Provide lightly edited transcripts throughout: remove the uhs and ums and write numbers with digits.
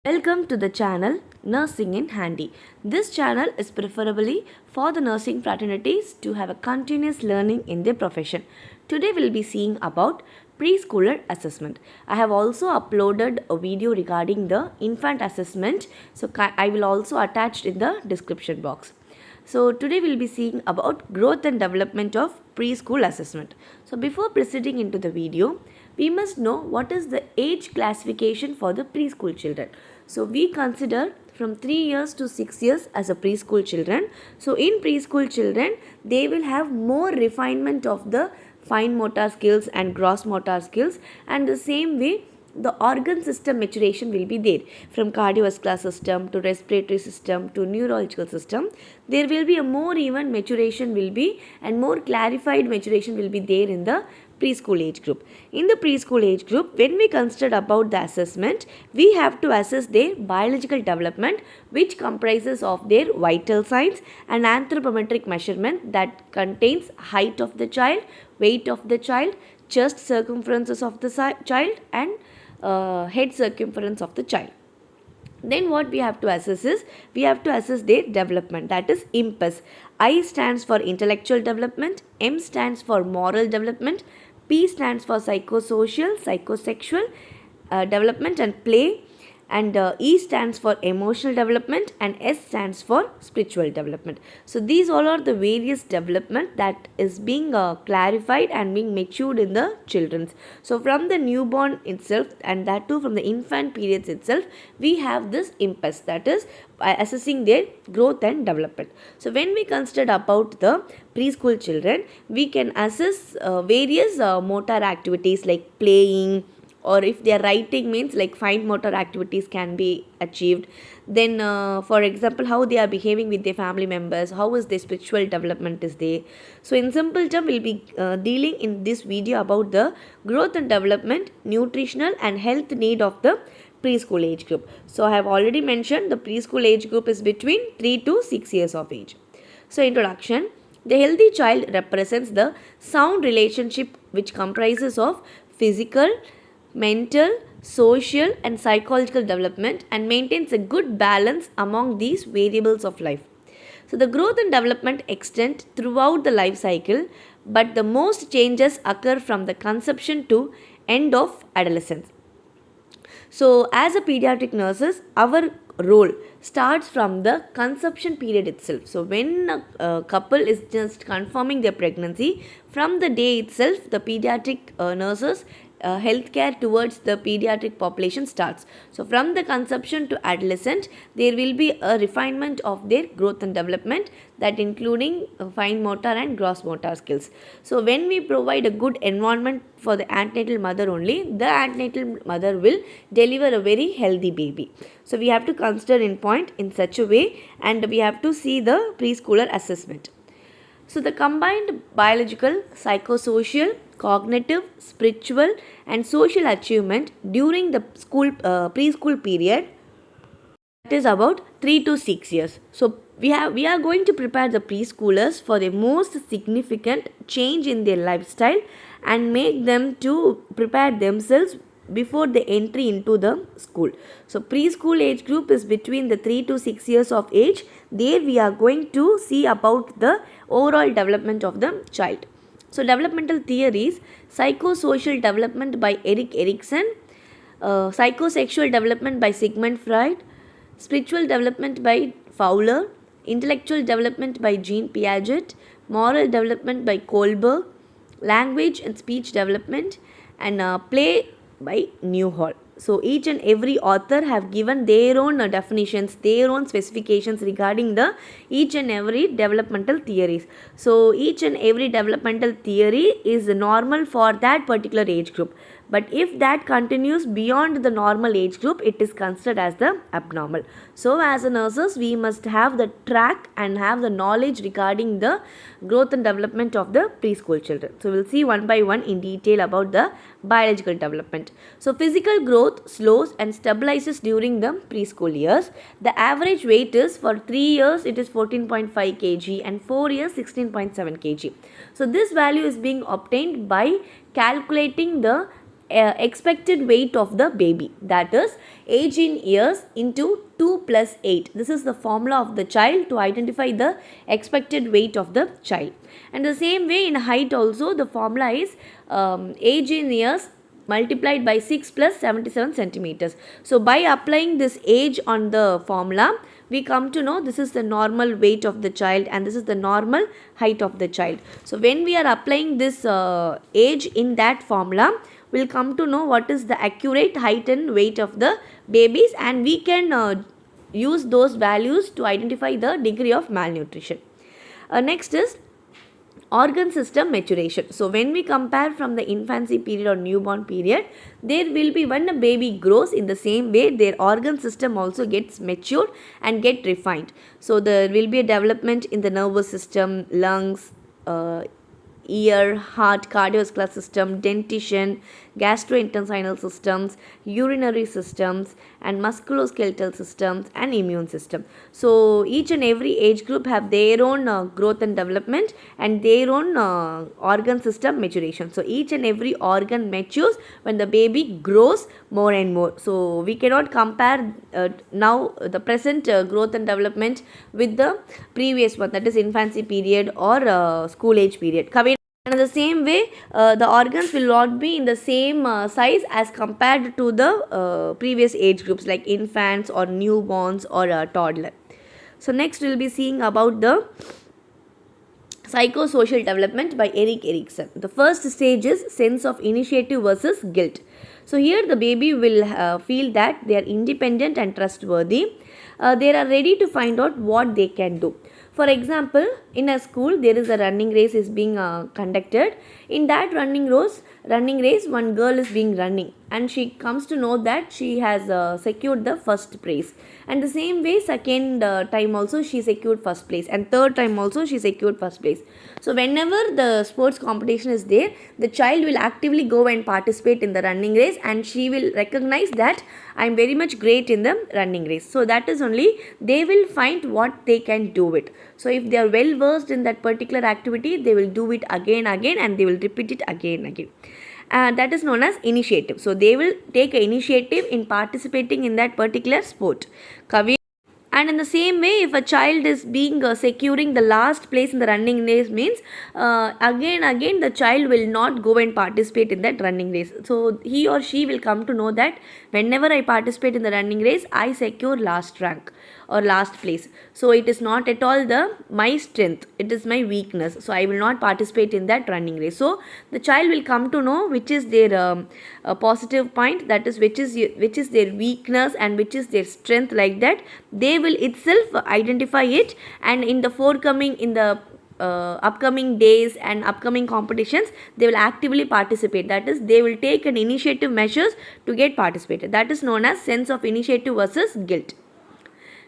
Welcome to the channel Nursing in Handy. This channel is preferably for the nursing fraternities to have a continuous learning in their profession. Today we'll be seeing about preschooler assessment. I have also uploaded a video regarding the infant assessment, so I will also attach in the description box. So today we'll be seeing about growth and development of preschool assessment. So before proceeding into the video, we must know what is the age classification for the preschool children. So we consider from 3 years to 6 years as a preschool children. So in preschool children, they will have more refinement of the fine motor skills and gross motor skills, and the same way the organ system maturation will be there, from cardiovascular system to respiratory system to neurological system. There will be a more even maturation will be, and more clarified maturation will be there in the preschool age group. In the preschool age group, when we consider about the assessment, we have to assess their biological development, which comprises of their vital signs and anthropometric measurement that contains height of the child, weight of the child, chest circumferences of the child, and head circumference of the child. Then what we have to assess is, we have to assess their development, that is IMPES. I stands for intellectual development, M stands for moral development, P stands for psychosocial, psychosexual development and play, and E stands for emotional development, and S stands for spiritual development. So these all are the various development that is being clarified and being matured in the children. So from the newborn itself, and that too from the infant periods itself, we have this IMPES, that is assessing their growth and development. So when we consider about the preschool children, we can assess various motor activities like playing, or if they are writing, means like fine motor activities can be achieved. Then for example, how they are behaving with their family members, how is their spiritual development is there. So in simple term, we'll be dealing in this video about the growth and development, nutritional and health need of the preschool age group. So I have already mentioned the preschool age group is between 3 to 6 years of age. So introduction. The healthy child represents the sound relationship which comprises of physical, mental, social and psychological development, and maintains a good balance among these variables of life. So the growth and development extend throughout the life cycle, but the most changes occur from the conception to end of adolescence. So as a pediatric nurses, our role starts from the conception period itself. So when a couple is just confirming their pregnancy, from the day itself, the pediatric nurses healthcare towards the pediatric population starts. So from the conception to adolescent, there will be a refinement of their growth and development, that including fine motor and gross motor skills. So when we provide a good environment for the antenatal mother only, the antenatal mother will deliver a very healthy baby. So we have to consider in point in such a way, and we have to see the preschooler assessment. So the combined biological, psychosocial, cognitive, spiritual and social achievement during the preschool period, that is about 3 to 6 years. So we are going to prepare the preschoolers for the most significant change in their lifestyle and make them to prepare themselves before the entry into the school. So preschool age group is between the 3 to 6 years of age. There we are going to see about the overall development of the child. So developmental theories: psychosocial development by Erik Erikson, psychosexual development by Sigmund Freud, spiritual development by Fowler, intellectual development by Jean Piaget, moral development by Kohlberg, language and speech development, and play by Newhall. So each and every author have given their own definitions, their own specifications regarding the each and every developmental theories. So each and every developmental theory is normal for that particular age group. But if that continues beyond the normal age group, it is considered as the abnormal. So as a nurses, we must have the track and have the knowledge regarding the growth and development of the preschool children. So we'll see one by one in detail about the biological development. So physical growth slows and stabilizes during the preschool years. The average weight is, for 3 years it is 14.5 kg and 4 years 16.7 kg. So this value is being obtained by calculating the expected weight of the baby, that is age in years into 2 plus 8. This is the formula of the child to identify the expected weight of the child. And the same way in height also, the formula is age in years multiplied by 6 plus 77 centimeters. So by applying this age on the formula, we come to know this is the normal weight of the child and this is the normal height of the child. So when we are applying this age in that formula, we'll come to know what is the accurate height and weight of the babies, and we can use those values to identify the degree of malnutrition. Next is organ system maturation. So when we compare from the infancy period or newborn period, there will be, when a baby grows, in the same way their organ system also gets matured and get refined. So there will be a development in the nervous system, lungs, ear, heart, cardiovascular system, dentition, gastrointestinal systems, urinary systems, and musculoskeletal systems, and immune system. So each and every age group have their own growth and development and their own organ system maturation. So each and every organ matures when the baby grows more and more. So we cannot compare now the present growth and development with the previous one, that is infancy period or school age period. And in the same way, the organs will not be in the same size as compared to the previous age groups like infants or newborns or a toddler. So next we will be seeing about the Psychosocial development by Erik Erikson. The first stage is sense of initiative versus guilt. So here the baby will feel that they are independent and trustworthy. They are ready to find out what they can do. For example, in a school there is a running race is being conducted. In that running race, one girl is being running and she comes to know that she has secured the first place. And the same way second time also she secured first place, and third time also she secured first place. So whenever the sports competition is there, the child will actively go and participate in the running race and she will recognize that I am very much great in the running race. So that is only they will find what they can do it. So if they are well versed in that particular activity, they will do it again and they will repeat it again. That is known as initiative. So they will take an initiative in participating in that particular sport. And in the same way, if a child is being securing the last place in the running race, means again the child will not go and participate in that running race. So he or she will come to know that whenever I participate in the running race, I secure last rank or last place. So it is not at all my strength, it is my weakness. So I will not participate in that running race. So the child will come to know which is their positive point, that is which is their weakness and which is their strength. Like that they will itself identify it, and in the upcoming days and upcoming competitions they will actively participate. That is, they will take an initiative measures to get participated. That is known as sense of initiative versus guilt.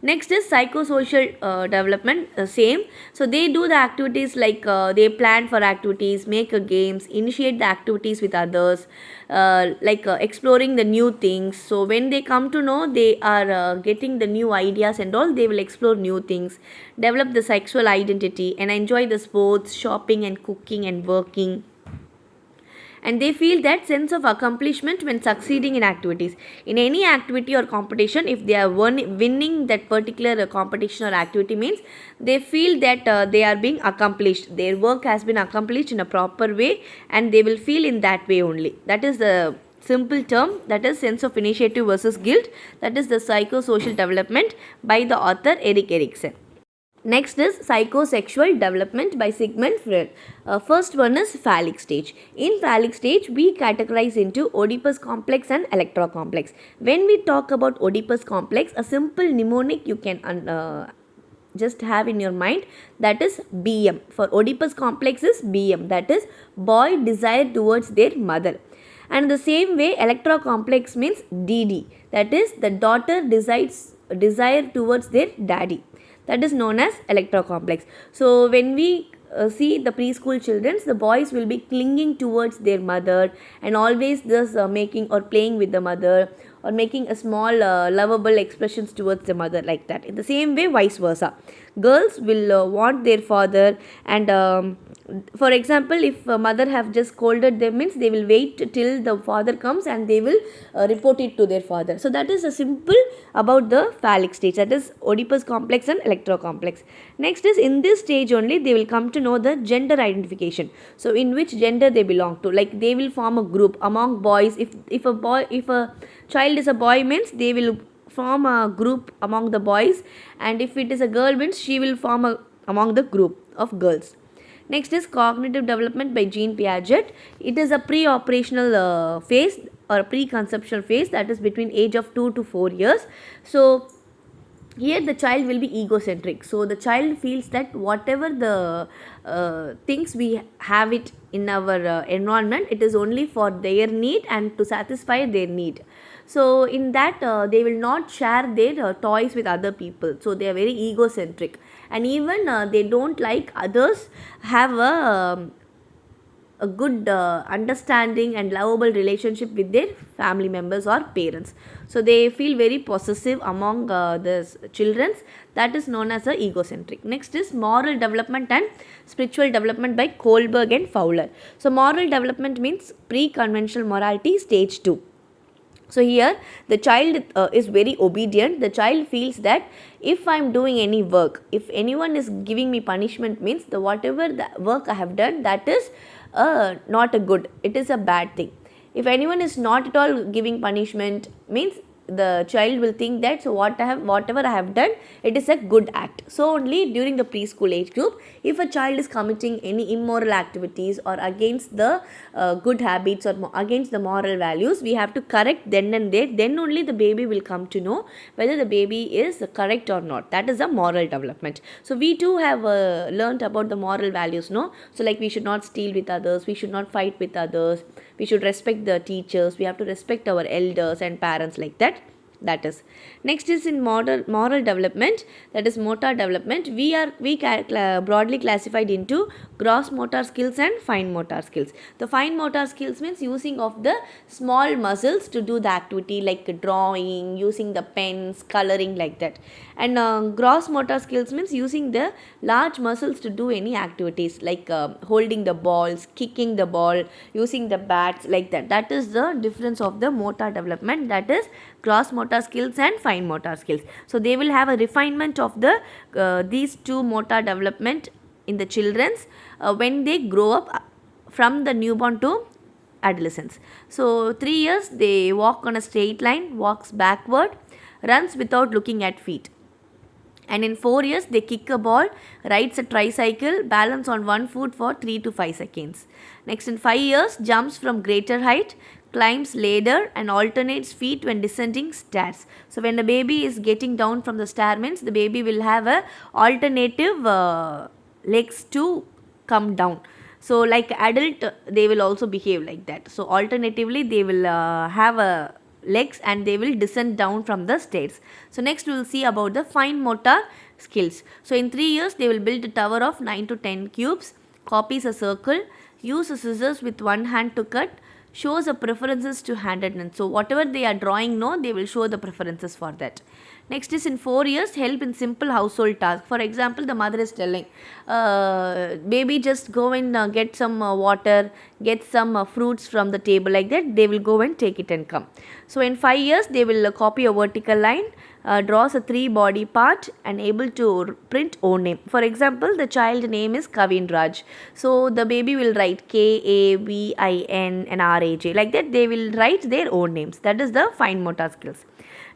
Next is psychosocial development, same. So they do the activities like they plan for activities, make games, initiate the activities with others, exploring the new things. So when they come to know they are getting the new ideas and all, they will explore new things, develop the sexual identity and enjoy the sports, shopping and cooking and working. And they feel that sense of accomplishment when succeeding in activities. In any activity or competition, if they are winning that particular competition or activity, means they feel that they are being accomplished. Their work has been accomplished in a proper way and they will feel in that way only. That is the simple term, that is sense of initiative versus guilt. That is the psychosocial development by the author Erik Erikson. Next is psychosexual development by Sigmund Freud. First one is phallic stage. In phallic stage, we categorize into Oedipus complex and Electra complex. When we talk about Oedipus complex, a simple mnemonic you can just have in your mind, that is BM. For Oedipus complex is BM, that is boy desire towards their mother. And the same way Electra complex means DD, that is the daughter desire towards their daddy. That is known as Electra complex. So when we see the preschool children, the boys will be clinging towards their mother and always just making or playing with the mother, or making a small lovable expressions towards the mother, like that. In the same way, vice versa, girls will want their father, and for example, if a mother have just scolded them, means they will wait till the father comes and they will report it to their father. So that is a simple about the phallic stage, that is Oedipus complex and Electra complex. Next is, in this stage only they will come to know the gender identification, so in which gender they belong to. Like they will form a group among boys. If a child is a boy, means they will form a group among the boys, and if it is a girl, means she will form among the group of girls. Next is cognitive development by Jean Piaget. It is a pre-operational phase or pre-conceptual phase, that is between age of 2 to 4 years. So here the child will be egocentric, so the child feels that whatever the things we have it in our environment, it is only for their need and to satisfy their need. So in that they will not share their toys with other people, so they are very egocentric, and even they don't like others have a good understanding and lovable relationship with their family members or parents. So they feel very possessive among the children, that is known as a egocentric. Next is moral development and spiritual development by Kohlberg and Fowler. So moral development means pre-conventional morality, stage 2. So here the child is very obedient. The child feels that if I am doing any work, if anyone is giving me punishment, means the whatever the work I have done, that is not a good, it is a bad thing. If anyone is not at all giving punishment, means the child will think that, so whatever I have done, it is a good act. So only during the preschool age group, if a child is committing any immoral activities or against the good habits or against the moral values, we have to correct then and there. Then only the baby will come to know whether the baby is correct or not. That is a moral development. So we too have learnt about the moral values, no? So like we should not steal with others, we should not fight with others, we should respect the teachers, we have to respect our elders and parents, like that. That is. Next is in moral development, that is motor development. We broadly classified into gross motor skills and fine motor skills. The fine motor skills means using of the small muscles to do the activity, like drawing, using the pens, coloring, like that. And gross motor skills means using the large muscles to do any activities, like holding the balls, kicking the ball, using the bats, like that. That is the difference of the motor development, that is gross motor skills and fine motor skills. So they will have a refinement of the these two motor development in the children's when they grow up from the newborn to adolescence. So 3 years they walk on a straight line, walks backward, runs without looking at feet. And in 4 years they kick a ball, rides a tricycle, balance on one foot for 3 to 5 seconds. Next, in 5 years jumps from greater height, climbs ladder and alternates feet when descending stairs. So when the baby is getting down from the stair, means the baby will have a alternative legs to come down. So like adult they will also behave like that. So alternatively they will have a legs and they will descend down from the stairs. So next we will see about the fine motor skills. So in 3 years they will build a tower of 9 to 10 cubes, copies a circle, use a scissors with one hand to cut, shows the preferences to handedness. So whatever they are drawing, no, they will show the preferences for that. Next is in 4 years help in simple household tasks. For example, the mother is telling, baby just go and get some water, get some fruits from the table, like that. They will go and take it and come. So in 5 years they will copy a vertical line, draws a 3 body part and able to print own name. For example, the child name is Kavin Raj. So the baby will write Kavin and Raj. Like that they will write their own names. That is the fine motor skills.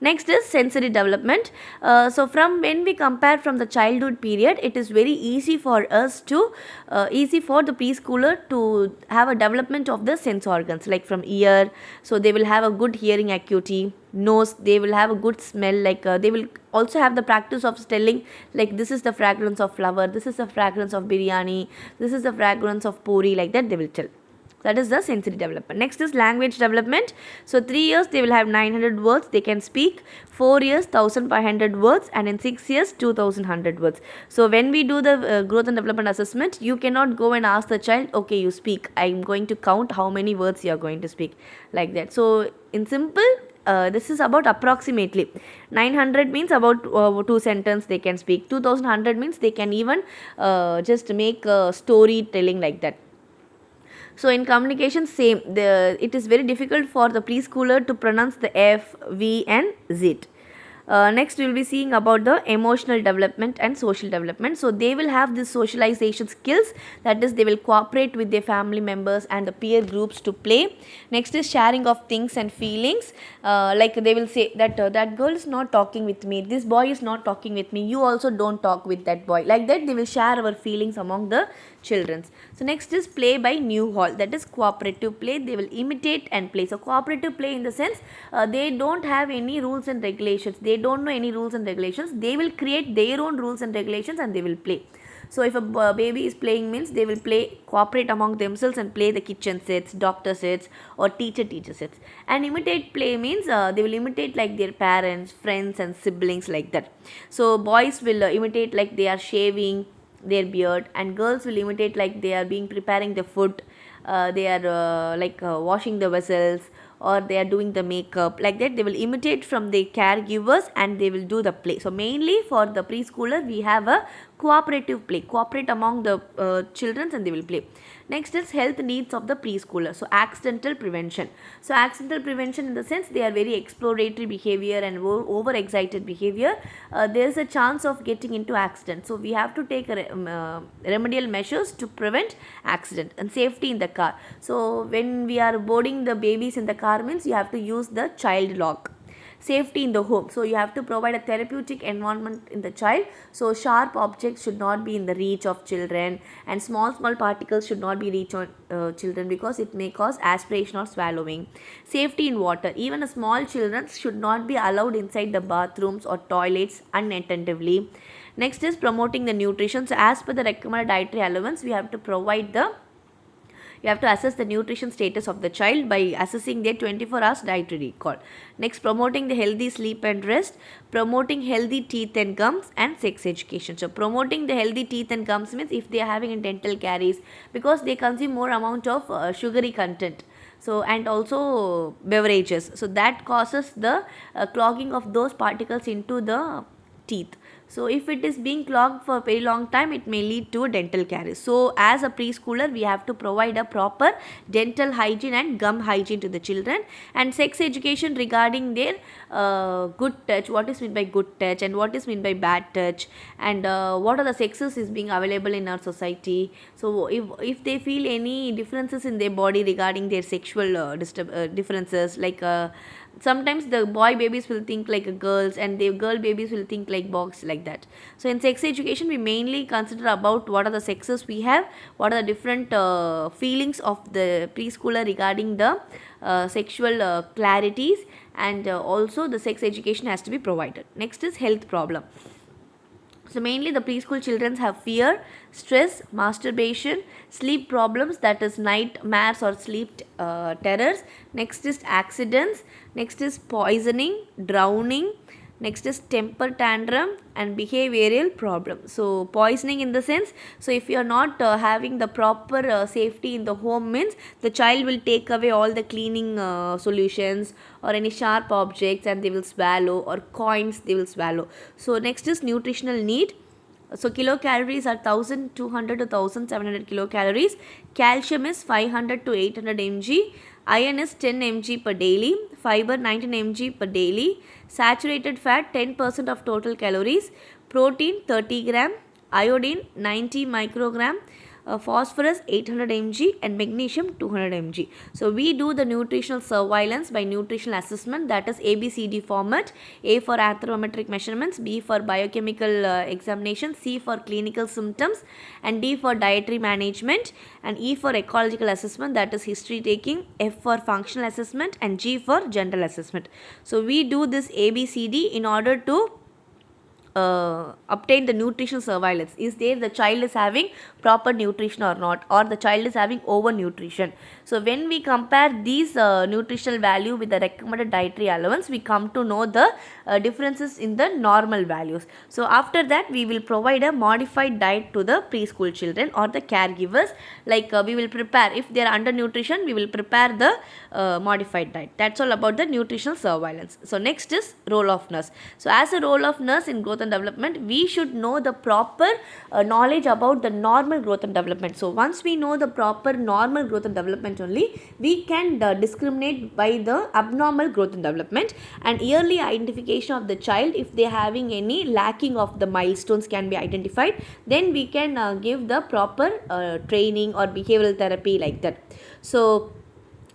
Next is sensory development. So from when we compare from the childhood period, it is very easy for us to, easy for the preschooler to have a development of the sense organs, like from ear. So they will have a good hearing acuity. Nose, they will have a good smell, like they will also have the practice of telling, like this is the fragrance of flower, this is the fragrance of biryani, this is the fragrance of puri, like that they will tell. That is the sensory development. Next is language development. So 3 years they will have 900 words they can speak, 4 years 1500 words, and in 6 years 2100 words. So when we do the growth and development assessment, you cannot go and ask the child, okay, you speak, I am going to count how many words you are going to speak, like that. So in simple, this is about approximately. 900 means about 2 sentence they can speak. 2100 means they can even just make storytelling like that. So in communication, same. It is very difficult for the preschooler to pronounce the F, V, and Z. Next, we will be seeing about the emotional development and social development. So they will have this socialization skills, that is, they will cooperate with their family members and the peer groups to play. Next is sharing of things and feelings. Like they will say that that girl is not talking with me, this boy is not talking with me, you also don't talk with that boy. Like that, they will share our feelings among the children. So next is play by new hall, that is cooperative play. They will imitate and play. So cooperative play in the sense they don't have any rules and regulations, they don't know any rules and regulations, they will create their own rules and regulations and they will play. So if a baby is playing means they will play, cooperate among themselves and play the kitchen sets, doctor sets or teacher sets. And imitate play means they will imitate like their parents, friends and siblings, like that. So boys will imitate like they are shaving their beard, and girls will imitate like they are being preparing the food, they are washing the vessels, or they are doing the makeup. Like that, they will imitate from the caregivers and they will do the play. So mainly for the preschooler we have a cooperative play, cooperate among the children and they will play. Next is health needs of the preschooler. So accidental prevention. So accidental prevention in the sense they are very exploratory behavior and over excited behavior. There is a chance of getting into accident. So we have to take remedial measures to prevent accident. And safety in the car. So when we are boarding the babies in the car means you have to use the child lock. Safety in the home. So you have to provide a therapeutic environment in the child. So sharp objects should not be in the reach of children, and small particles should not be reach on children, because it may cause aspiration or swallowing. Safety in water. Even a small children should not be allowed inside the bathrooms or toilets unattentively. Next is promoting the nutrition. So as per the recommended dietary allowance, we have to provide the you have to assess the nutrition status of the child by assessing their 24 hours dietary recall. Next, promoting the healthy sleep and rest, promoting healthy teeth and gums, and sex education. So promoting the healthy teeth and gums means if they are having dental caries, because they consume more amount of sugary content. So and also beverages, so that causes the clogging of those particles into the teeth. So if it is being clogged for a very long time, it may lead to dental caries. So as a preschooler, we have to provide a proper dental hygiene and gum hygiene to the children. And sex education regarding their good touch, what is meant by good touch and what is meant by bad touch, and what are the sexes is being available in our society. So if they feel any differences in their body regarding their sexual differences, like sometimes the boy babies will think like a girls and the girl babies will think like boys, like that. So in sex education, we mainly consider about what are the sexes we have, what are the different feelings of the preschooler regarding the sexual clarities, and also the sex education has to be provided. Next is health problem. So mainly the preschool children have fear, stress, masturbation, sleep problems, that is nightmares or sleep terrors. Next is accidents. Next is poisoning, drowning. Next is temper tantrum and behavioral problem. So poisoning in the sense, so if you are not having the proper safety in the home means the child will take away all the cleaning solutions or any sharp objects and they will swallow, or coins they will swallow. So next is nutritional need. So kilocalories are 1200 to 1700 kilocalories. Calcium is 500 to 800 mg. Iron is 10 mg per daily. Fiber 19 mg per daily. Saturated fat 10% of total calories. Protein 30 gram. Iodine 90 microgram. Phosphorus 800 mg and magnesium 200 mg. So we do the nutritional surveillance by nutritional assessment, that is ABCD format. A for anthropometric measurements, B for biochemical examination, C for clinical symptoms, and D for dietary management, and E for ecological assessment, that is history taking, F for functional assessment, and G for general assessment. So we do this ABCD in order to obtain the nutritional surveillance. Is there the child is having proper nutrition or not, or the child is having over nutrition. So when we compare these nutritional value with the recommended dietary allowance, we come to know the differences in the normal values. So after that, we will provide a modified diet to the preschool children or the caregivers. Like we will prepare, if they are under nutrition, we will prepare the modified diet. That's all about the nutritional surveillance. So next is role of nurse. So as a role of nurse in growth and development, we should know the proper knowledge about the normal growth and development. So once we know the proper normal growth and development only, we can discriminate by the abnormal growth and development, and early identification of the child. If they having any lacking of the milestones can be identified, then we can give the proper training or behavioral therapy like that. So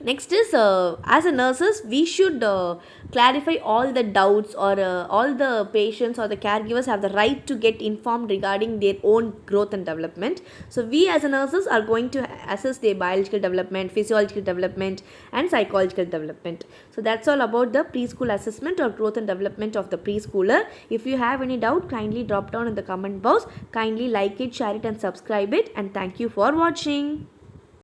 next is as a nurses, we should clarify all the doubts, or all the patients or the caregivers have the right to get informed regarding their own growth and development. So we as a nurses are going to assess their biological development, physiological development, and psychological development. So that's all about the preschool assessment or growth and development of the preschooler. If you have any doubt, kindly drop down in the comment box. Kindly like it, share it, and subscribe it, and thank you for watching.